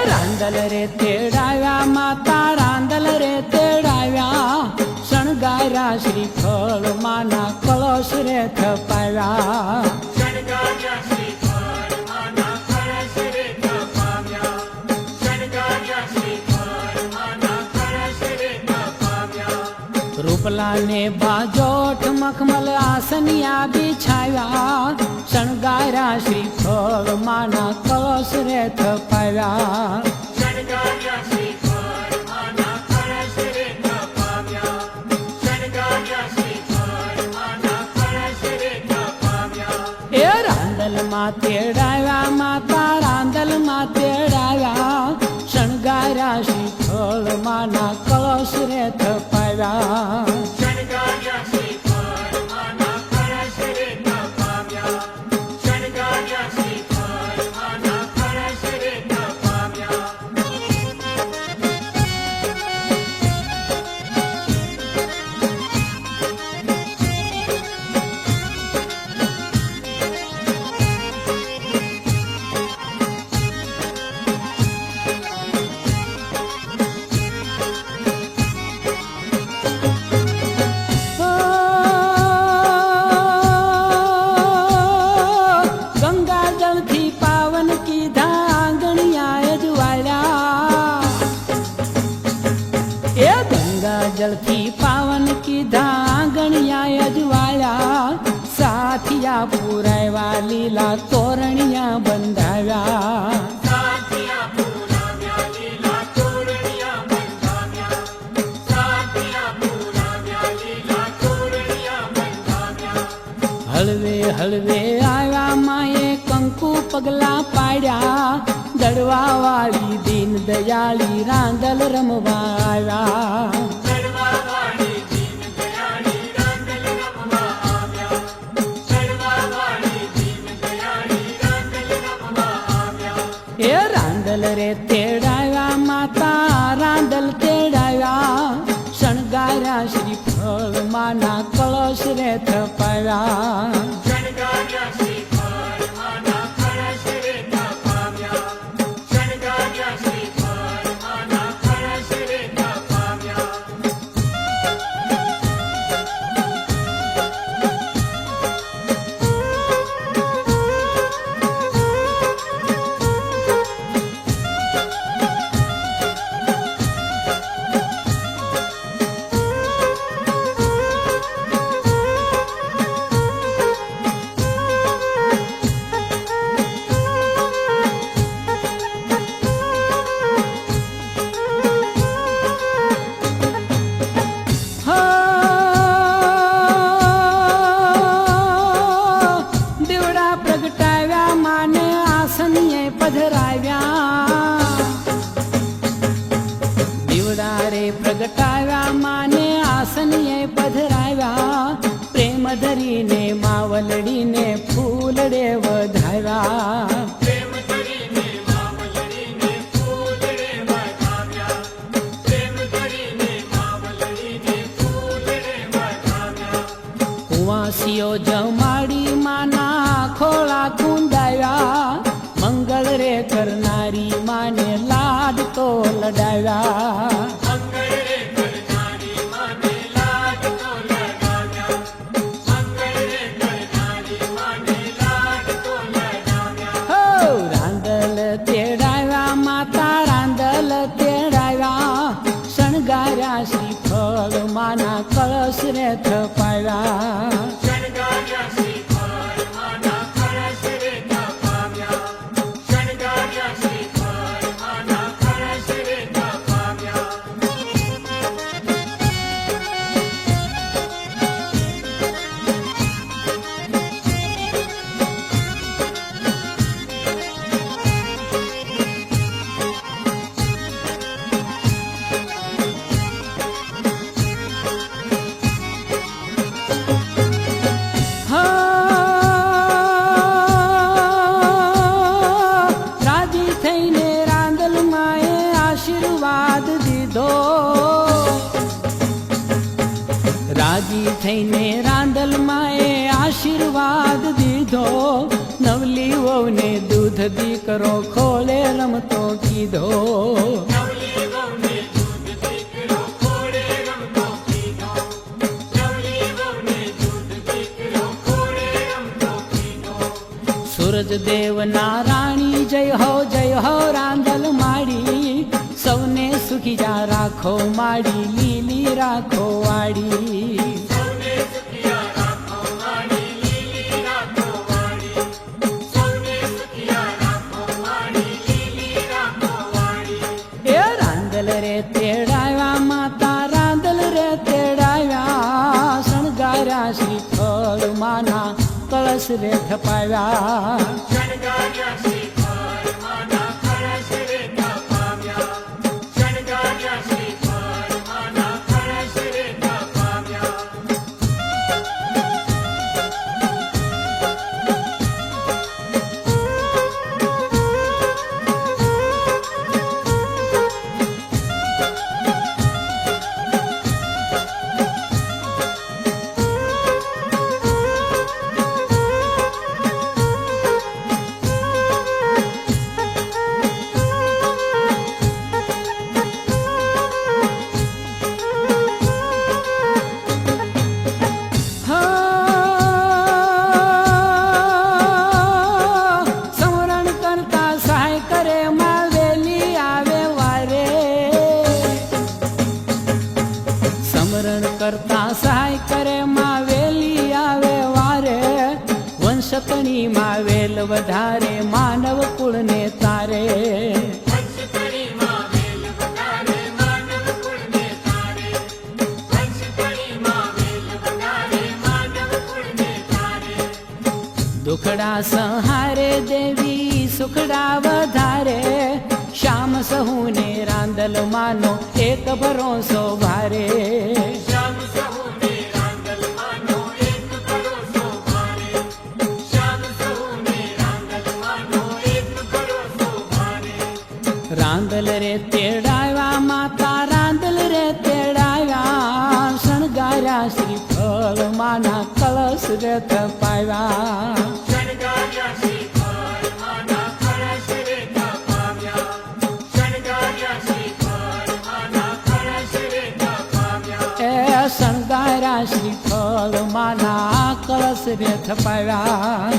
રાંદલ રે તેડાવ્યા માતા રાંદલ રે તેડાવ્યા શણગાર્યા શ્રીફળ માના કળશ રે થપાવ્યા રૂપલા ને બાજોઠ મખમલ આસનિયા બિછાવ્યા શણગાર્યા શ્રીફળ માના કળશ રે થપાવ્યા એ રાંદલ માં તેડાવ્યા માતા રાંદલ માં તેડાવ્યા શણગાર્યા શ્રીફળ માના કળશ રે થપાવ્યા जलथी पावन कीधा गणिया अजवाया साथिया पुराव्या લીલા તોરણિયા બંધાવ્યા હળવે હળવે આવ્યા માએ કંકુ પગલા પાડ્યા દડવા વાળી દીન દયાળી રાંદલ રમવા આવ્યા એ રાંદલ રે તેડાવ્યા માતા રાંદલ તેડાવ્યા શણગાર્યા શ્રીફળ માના કળશ રે થપાવ્યા પ્રગટાવ્યા માને આસનીએ પધરાવ્યા પ્રેમ ધરીને માવલડીને ફૂલડે વધાવ્યા કુંવાસીઓ જમાડી માના ખોળા કુંદાવ્યા મંગળ રે કરનારી માને લાડ તો લડાવ્યા શણગાર્યા શ્રીફળ માના કળશ રે થપાવ્યા થઈને રાંદલ માએ આશીર્વાદ દીધો. રાજી થઈને રાંદલ માએ આશીર્વાદ દીધો. નવલી વહુને દૂધ દીકરો ખોળે રમતો કીધો. સૂરજ દેવના રાણી જય હો રાંદલ માડી. સૌને સુખી જા રાખો માડી, લીલી રાખો વાડી. એ રાંદલ રે તેડાવ્યા માતા, રાંદલ રે તેડાવ્યા. શણગાર્યા શ્રીફળ માના કળશ રે થપાવ્યા. કરતા સહાય કરે માં વેલી આવે વારે. વંશકણી માં વેલ વધારે માનવ કુળને તારે. દુખડા સંહારે દેવી સુખડા વધારે. શ્યામ સહુને રાંદલ માનો એક ભરોસો ભારે. રાંદલ રે તેડાવ્યા માતા, રાંદલ રે તેડાવ્યા. શણગાર્યા શ્રીફળ માના કળશ રે થપાવ્યા. શણગાર્યા શ્રીફળ માના કળશ રે થપાવ્યા.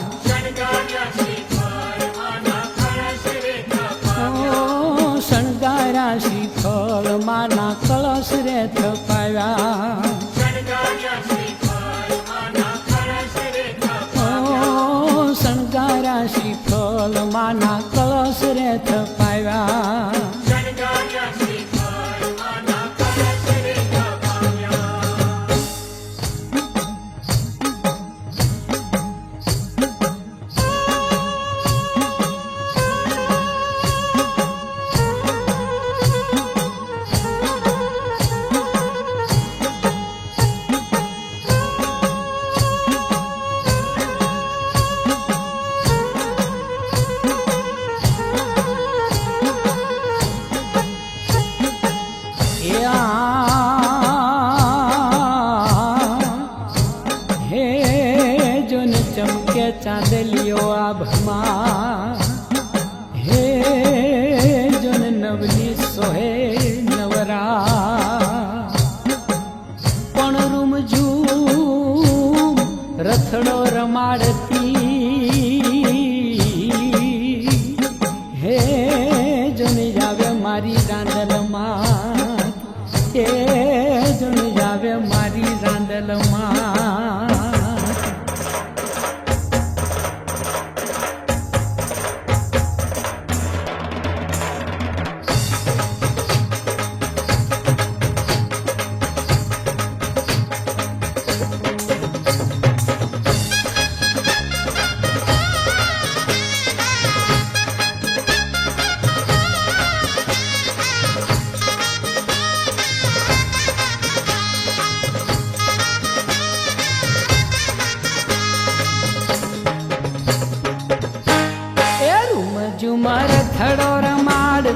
શણગાર્યા શ્રીફળ માના કળશ રે થપાવ્યા. શણગાર્યા શ્રીફળ માના કળશ રે થપાવ્યા.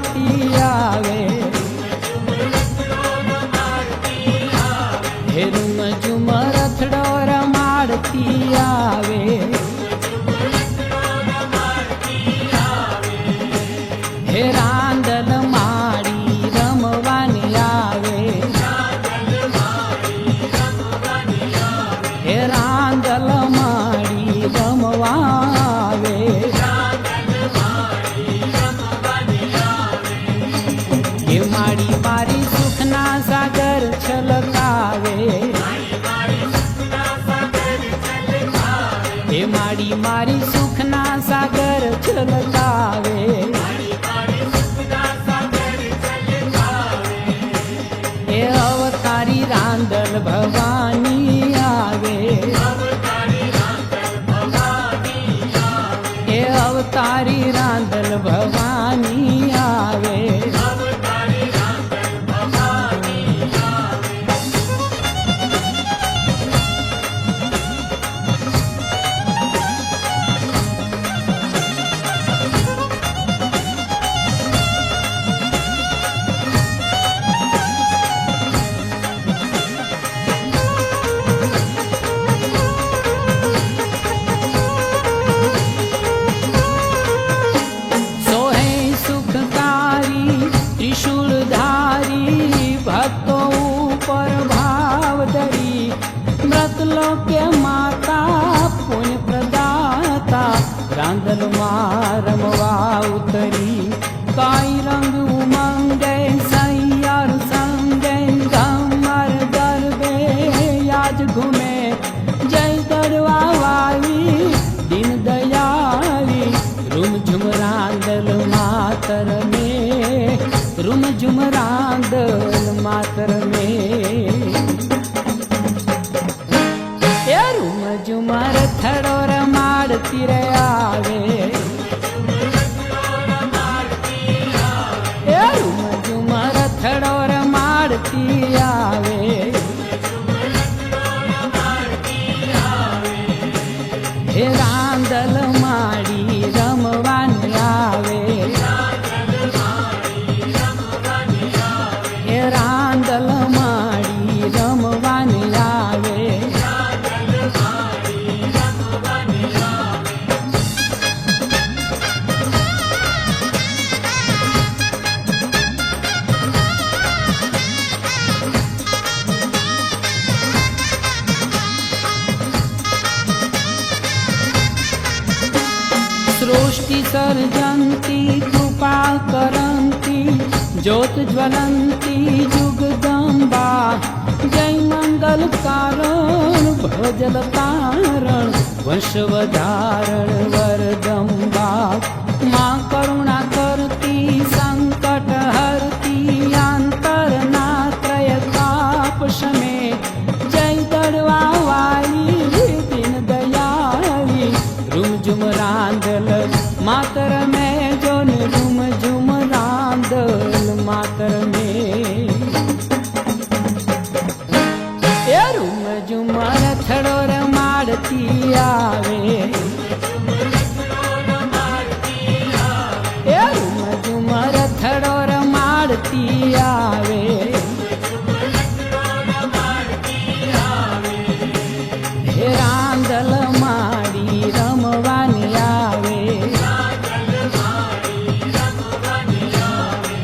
રમાડતી આવે, હે રૂમ ઝુમ રથડો રમાડતી આવે, હે રાંદલ માડી રમવાની આવે, હે રાંદલ માડી રમવા આવે, હે માડી મારી સુખના સાગર છલકાવે, હે માડી મારી સુખના સાગર છલકાવે, એ અવતારી રાંદલ ભવાની આવે, એ અવતારી રાંદલ ભવાની આવે, ત્રિશૂળધારી ભક્તો ઉપર ભાવ ધરી, મૃતલોકે માતા પુણ્ય પ્રદાતા રાંદલમાં રમવા ઉતરી, કઈ રંગ ઉમંગે સૈયર સંગે ગમર ગરબે યાજ ઘૂમે, જય દરવા વાલી દીન દયાળી રૂમ ઝુમ રાંદલ માતર મે, રૂમ ઝુમ રાંદલ માતર મે, એ રૂમ ઝુમ રથડો રમાડતી રે આવે, એ રૂમ ઝુમ રથડો રમાડતી આવે, હે રાંદલ માડી રમવાની આવે, હે રાંદલ માડી રમવાની આવે, सृष्टि सर्जन्ती कृपा करन्ती ज्योत ज्वलन्ती जुगदम्बा, जय मंगल कारण भजल तारण वंशवधारण वरदम्बा, माँ करुणा करती संकट हरती अंतरना त्रय ताप शमे, जय दड़वा वाली दीन दयाली रूम झुम रांदल मातर में जोन रूम झुम रांदल मातर में, ए रूम झुम रथड़ो रमाडती आवे, ए रूम झुम रथड़ो रमाडती आवे, हे रांदल माड़ी रमवानी आवे,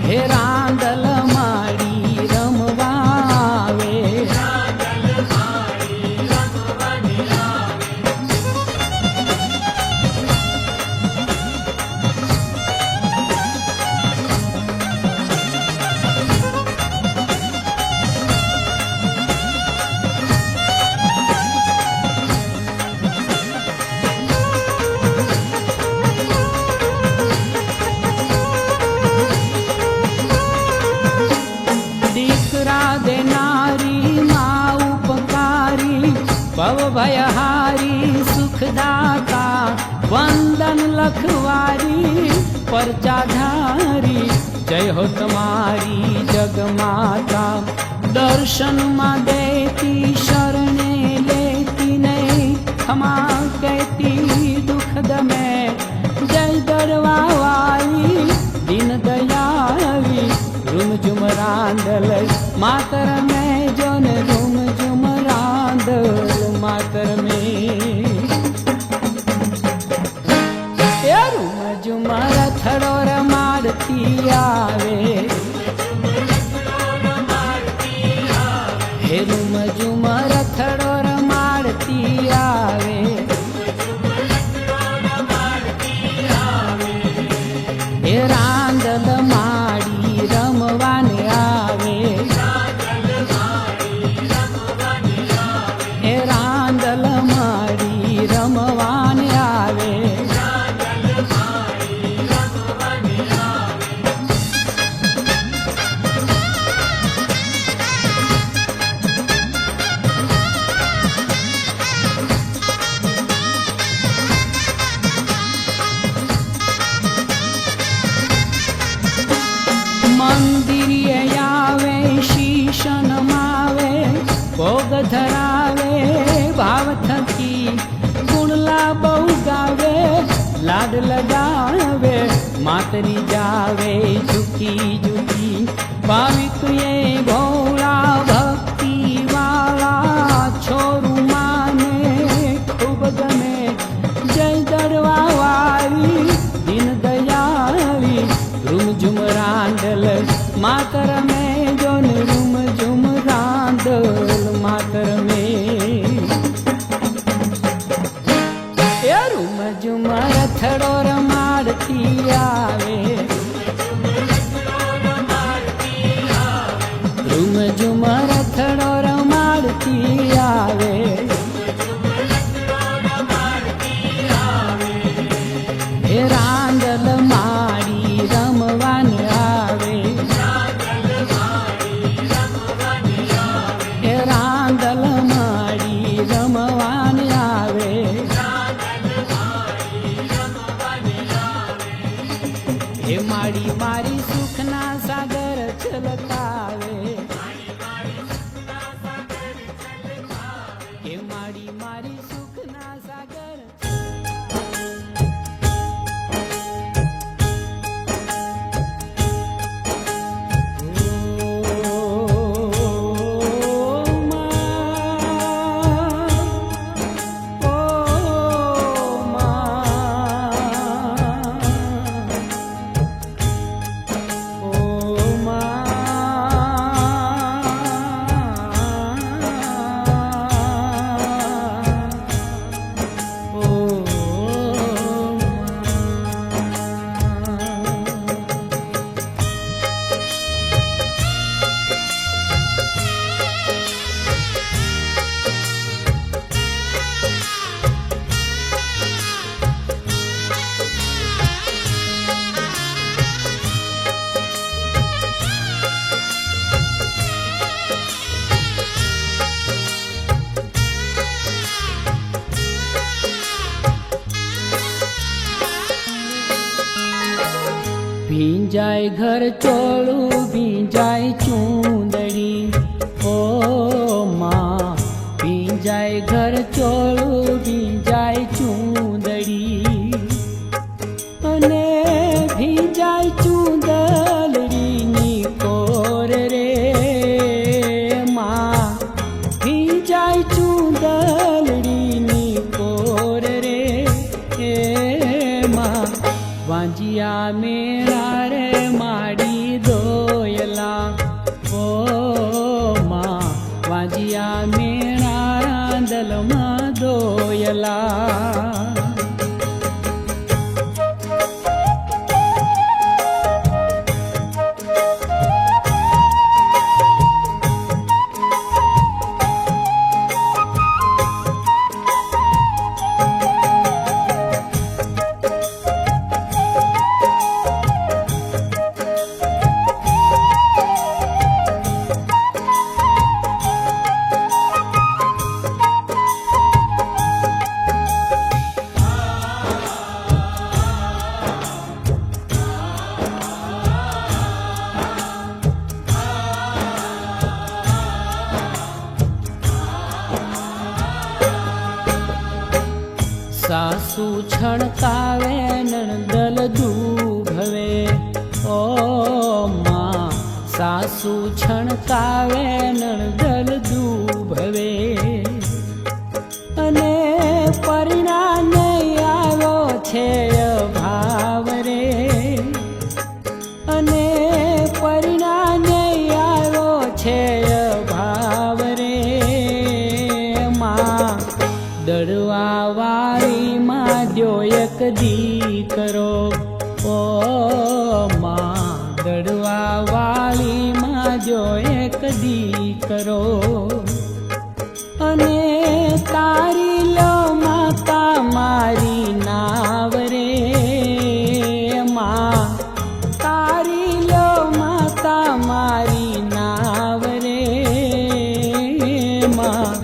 हे रांदल माड़ी रमवा आवे, भव भयहारी सुखदाता वंदन लखवारी परचाधारी जय हो तुम्हारी जगमाता दर्शन माँ देती शरणे लेती नहीं क्षमा कहती दुखद में जय दरवा वाली दीन दयाल રાંદલ માતર મેં જોન રૂમ ઝુમ રાંદલ માતર મેં એ રૂમ ઝુમ રથડો રમાડતી આવે હે રૂમ ઝુમ રથડો રમાડતી આવે એ રાંદલ માડી રમવાને આવે એ રાંદલ માડી રમવાને આવે મંદિરે આવે શીશ નમાવે ભોગ ધરાવે ભાવ થકી ગુણલા બહુ ગાવે લાડ લગાવે માતરી જાવે ઝુકી ઝુકી ભાવિક એ ભોળા ભક્તિ વાળા છોરું માને ખૂબ ગમે જય દરવા વાળી દિન દયાળી રૂમ ઝુમ રાંદલ માતર મેં જોન રૂમ ઝુમ રાંદલ માતર મેં એ રૂમ ઝુમ રથડો રમાડતી આવે રૂમ ઝુમ રથડો રમાડતી આવે એ રાંદલ માડી રમવાને આવે એ રાંદલ માડી રમવાને આવે એ માડી મારી સુખના સાગર છલકાવે એ માડી મારી સુખના સાગર ભીંજાય ઘર ચોળું ભીંજાય ચૂંદડી ઓ માં ભીંજાય ઘર ચોળું ભીંજાય ચૂંદડી અને ભીંજાય ચૂંદડીની કોર રે માં ભીંજાય ચૂંદડીની કોર રે હે માં વાંજિયા મેળા રે માડી દોયલા ઓ માં વાંજિયા મેળા રાંદલમાં દોયલા સાસુ છણકાવે નણદલ દૂભવે ઓ માં સાસુ છણકાવે નણદલ દુભવે અને પરિણામે આવ્યો છે અભાવ રે અને પરિણામે આવ્યો છે અભાવ રે માં દડવા વાળી માં દ્યો એક દીકરો ઓ માં દડવા વાળી માં જો એક દીકરો અને તારી લો માતા મારી નાવ રે માં તારી લો માતા મારી નાવ રે માં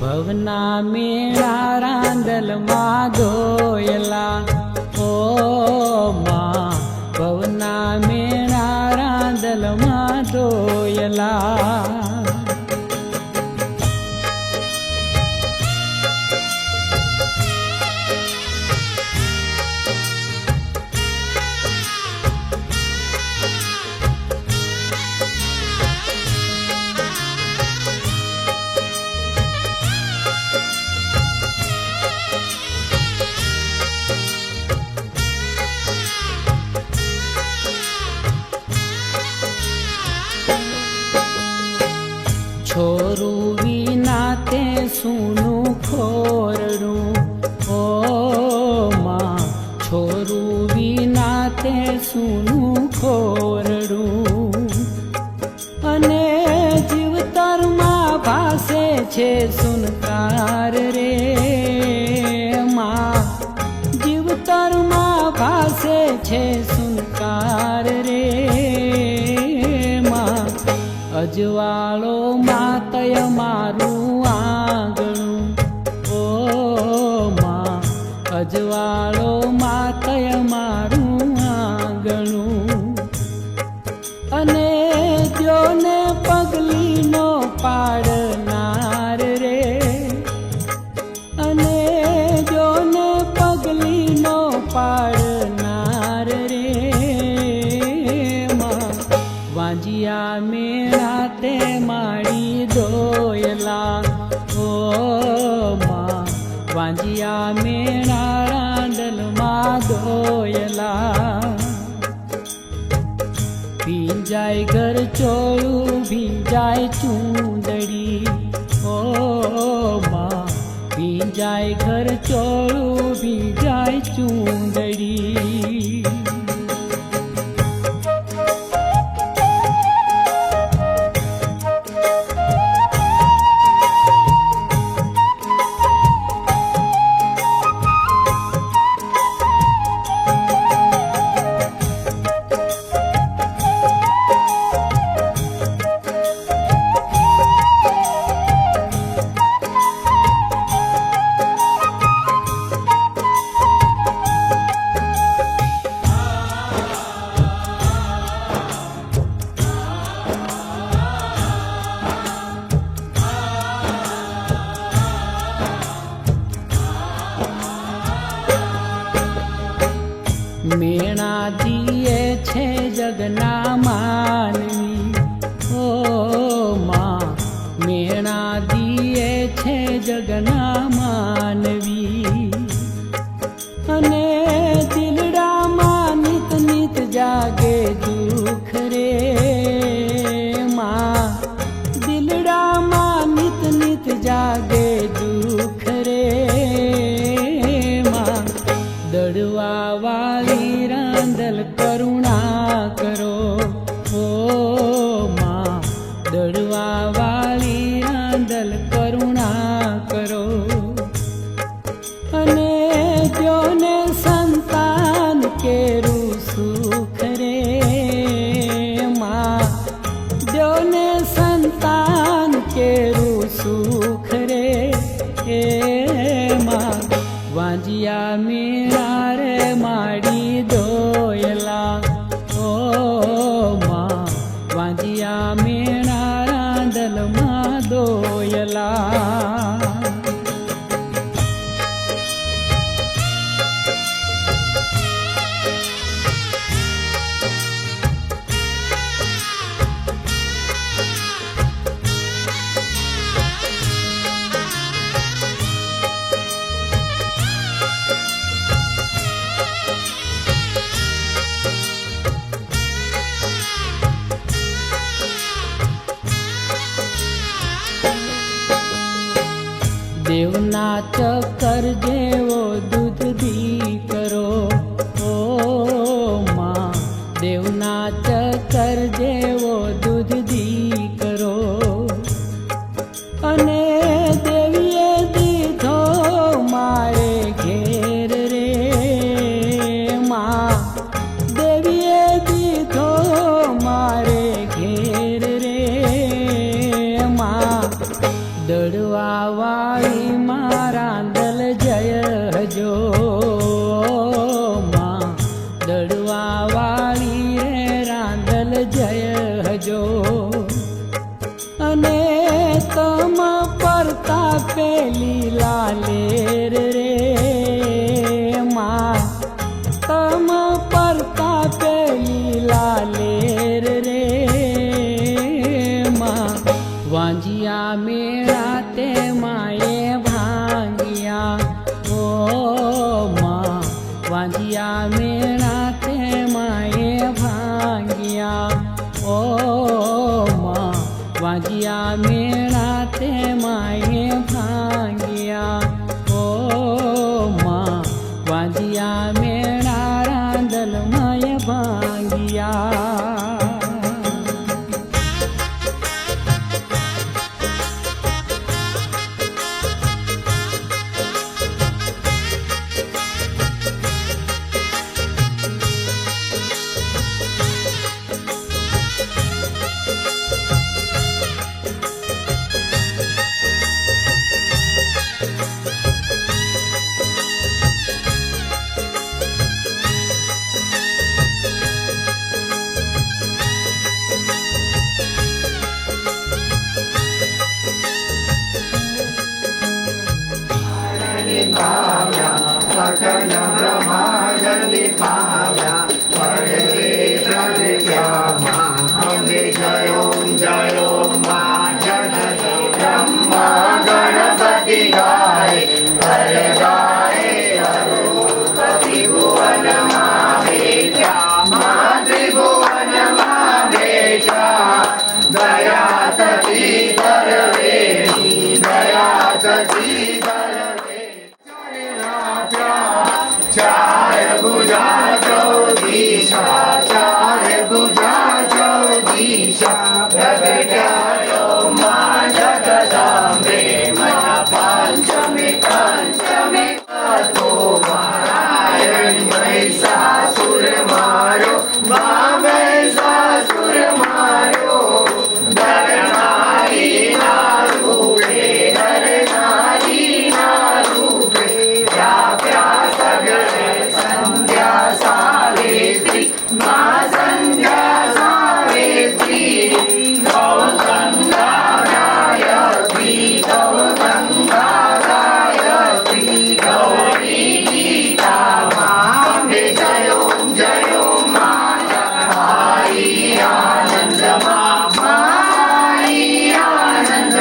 ભવના મેળા રાંદલ માં ધોયલા ઓ માં ભવના મેળા રાંદલ માં ધોયલા છોરું વિના તે સૂનું ખોરડું ઓ માં છોરું વિના તે સૂનું ખોરડું અને જીવતરમાં ભાસે છે સુનકાર રે માં જીવતરમાં ભાસે છે સુનકાર રે માં અજવાળો માતય મારું આંગણું ઓ માં અજવાળો માતય મારું આંગણું અને જોને પગલીનો પાડનાર રે અને જોને પગલીનો પાડનાર રે માં વાંજિયા મેળા તે માડી દોયલા ઓ માં વાંજિયા મેળા રાંદલ માં દોયલા ભીંજાય ઘર ચોળું ભીંજાય ચૂંદડી ઓ માં ભીંજાય ઘર ચોળું ભીંજાય ચૂંદડી મેણા દીએ છે જગના માનવી ઓ માં મેણા દીએ છે જગના માનવી અને દિલડામાં નિત નિત જાગે દુઃખ રે માં દિલડામાં નિત નિત જાગે દુઃખ રે માં દડવા વાળી રાંદલ કરુણા કરો ઓ માં દડવા વાળી રાંદલ કરુણા કરો અને જોને સંતાન કેરું સુખ રે માં જોને સંતાન કેરું સુખ રે એ માં વાંજિયા મેળા રે માડી દોયલા ઓ માં વાંજિયા મેળા રાંદલ માં દોયલા દેવના ચક્કર જેવો દૂધ દીકરો ઓ માં, દેવના ચક્કર જેવો દૂધ દીકરો. અને દેવીએ દીધો મારે ઘેર રે માં, દેવીએ દીધો મારે ઘેર રે માં. દડવા વાળી મારા દલ જય હજો માં, દડવા વાળી રે રાંદલ જય હજો. અને તમ પરતા પેલી લાલેર રે માં, તમ પરતા પેલી લાલેર રે માં. વાંજિયા મેળા તે માએ ભાંગિયા ઓ માં, વાંજિયા મેળા તે માએ ભાંગિયા ઓ માં, વાંજિયા મેળા તે માએ ભાંગિયા ઓ માં, વાંજિયા મેળા રાંદલ માએ ભાંગિયા. सकल ब्रह्मांड पाव्या परदे प्रज्ञा अम्बे जयो जयो मां जगत ब्रह्मा गणपति गाय हर गाय अरुपति भुवन बेटा मां त्रिभुवन बेटा दया सती करवे दया सती चार भुजा चौदीशा चार भुजा चौदीशा प्रगट्यायो मां जगदाम्बे मन पंचमी पंचमी तो नारायण महिषासुर मारो महिषासुर मारो नर नारी ना रूपे नर नारी ना रूपे व्याप्या सगळे संध्या सावित्री मां संध्या सावित्री गौ गंगा गायत्री गौ गंगा गायत्री गौरी गीता मां जयो जयो माता आई आनंद माई आनंद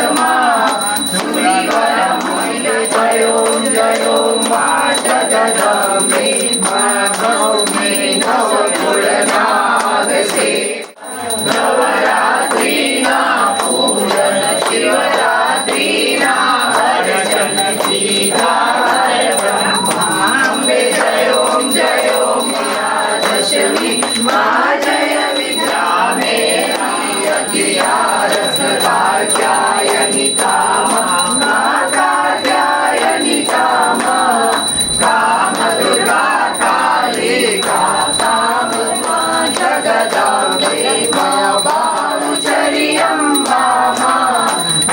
सुरीवर मुनि जयो जयो मां जगदम्बे गौरी नव कुलनाग से नवरात्रि ना पूजन शिवरात्रि ना अर्चन गीता ब्रह्मांबे जयो जयो दशमी मां जय विद्यामे रस कात्यायनी कामा कात्यायनी कामा काम दुर्गा काली काम जगदाम्बे बाहुचरी अम्बा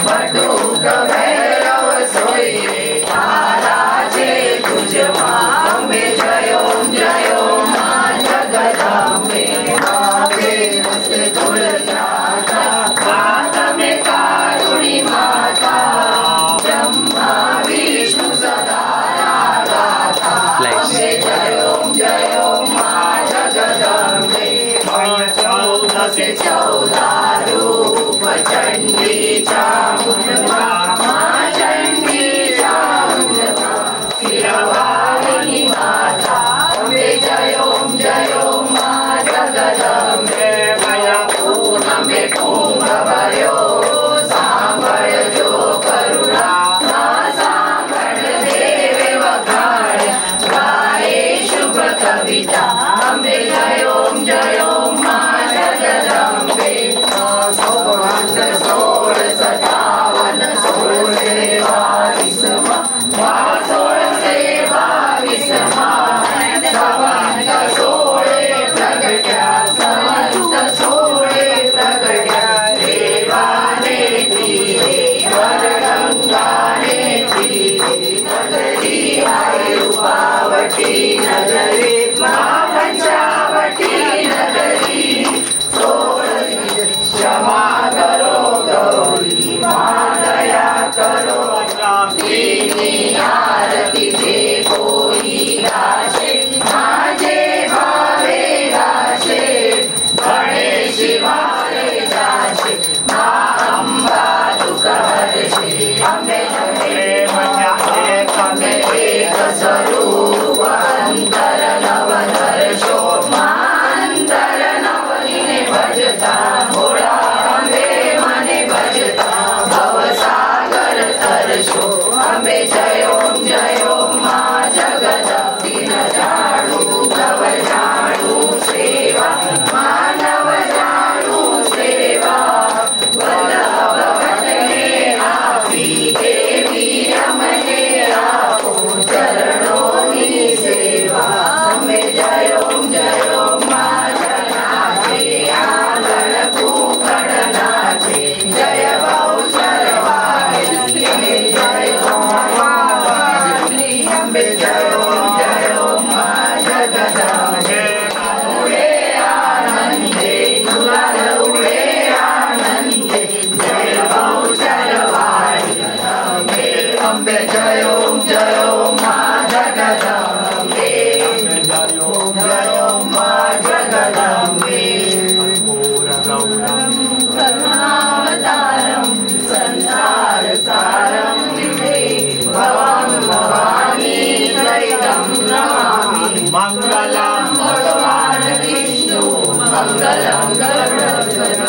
बटुक भैरव सोये ताराजे तुझ मांबे जयो जयो मां जगदाम्बे मावे रस तुलजाता माता में कारुणी माता ब्रह्मा विष्णु सदा गाता जयो जयो मां जगदम्बे 14 रूप चंडी चामुंडा मां चंडी चामुंडा शिरवाहिनी माता अम्बे जयो जयो मां जगदम्बे मया पूर्णमे कुंभ भर्यो सांभळजो करुणा मां करुणावतारं संसारसारं विदे भवं भवानी सहितं नमामि मङ्गलं भगवान् विष्णु मङ्गलं गरुडध्वज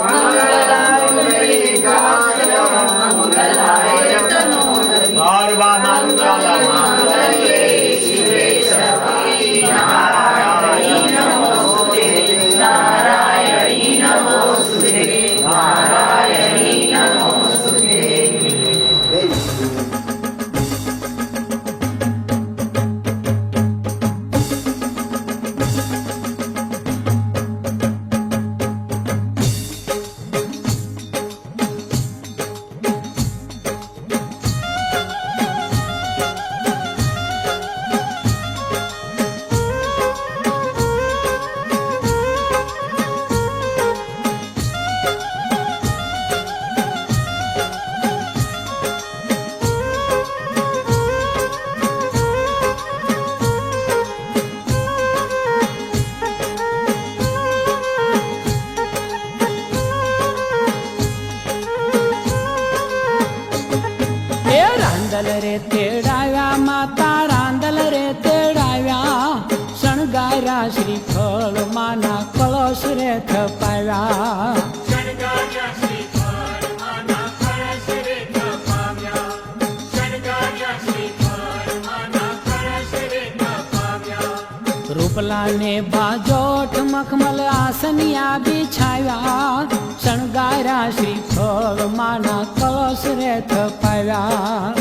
मङ्गलं पुण्डरीकाक्षं मङ्गलाय तनोहरि सर्वमङ्गलमाङ्गल्ये शिवे सर्वै नारायणी नमोस्तुते नारायणी नमोस्तुते नारायणी नमोस्तुते રાંદલ રે તેડાવ્યા માતા રાંદલ રે તેડાવ્યા શણગાર્યા શ્રીફળ માના કળશ રે થપાવ્યા રૂપલાને બાજોઠ મખમલ આસનિયા બિછાવ્યા શણગાર્યા શ્રીફળ માના કળશ રે થપાવ્યા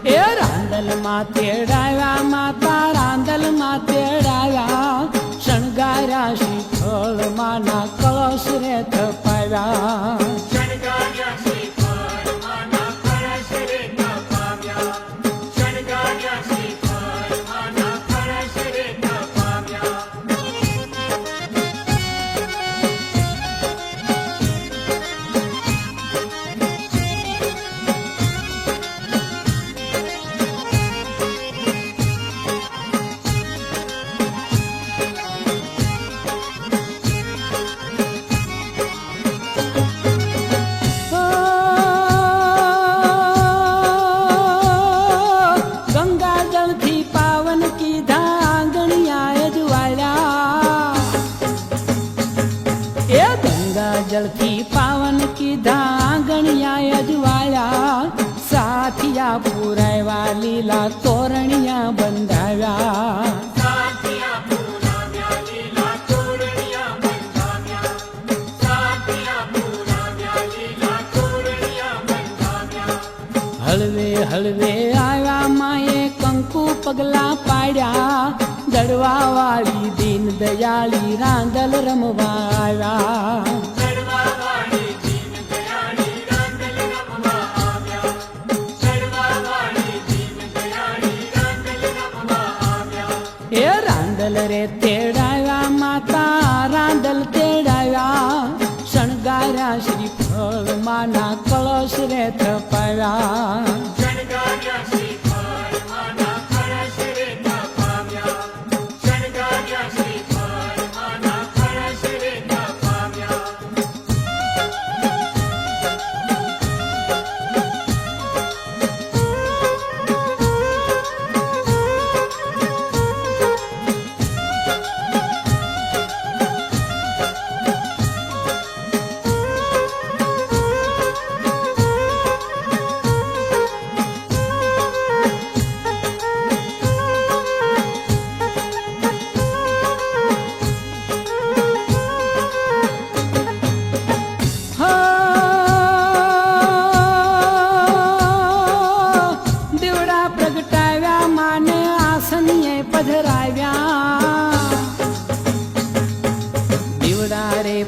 એ રાંદલમાં તેડાવ્યા માતા રાંદલમાં તેડાવ્યા શણગાર્યા શ્રીફળ માના કળશ રે થપાવ્યા જળથી પાવન કીધા આંગણિયા અજવાળ્યા સાથિયા પુરાવ્યા લીલા તોરણિયા બંધાવ્યા હળવે હળવે આવ્યા માએ કંકુ પગલા પાડ્યા દડવા વાળી દીન દયાળી રાંદલ રમવા આવ્યા એ રાંદલ રે તેડાવ્યા માતા રાંદલ તેડાવ્યા શણગાર્યા શ્રીફળ માના કળશ રે થપાવ્યા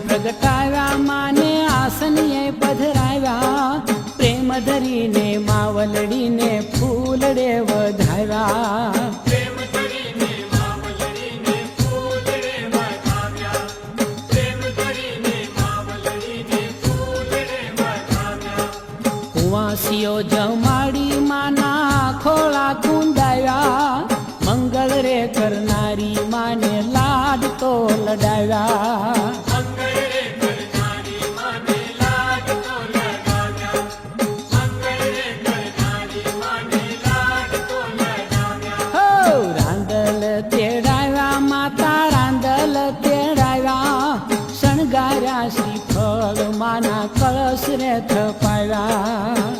પ્રગટાવ્યા માને આસનીએ પધરાવ્યા પ્રેમ ધરીને માવલડીને ફૂલડે વધાવ્યા કુવાસીઓ જમાડી માના તેડાવ્યા હો રાંદલ તેડાવ્યા માતા રાંદલ તેડાવ્યા શણગાર્યા શ્રીફળ માના કળશ રે થપાવ્યા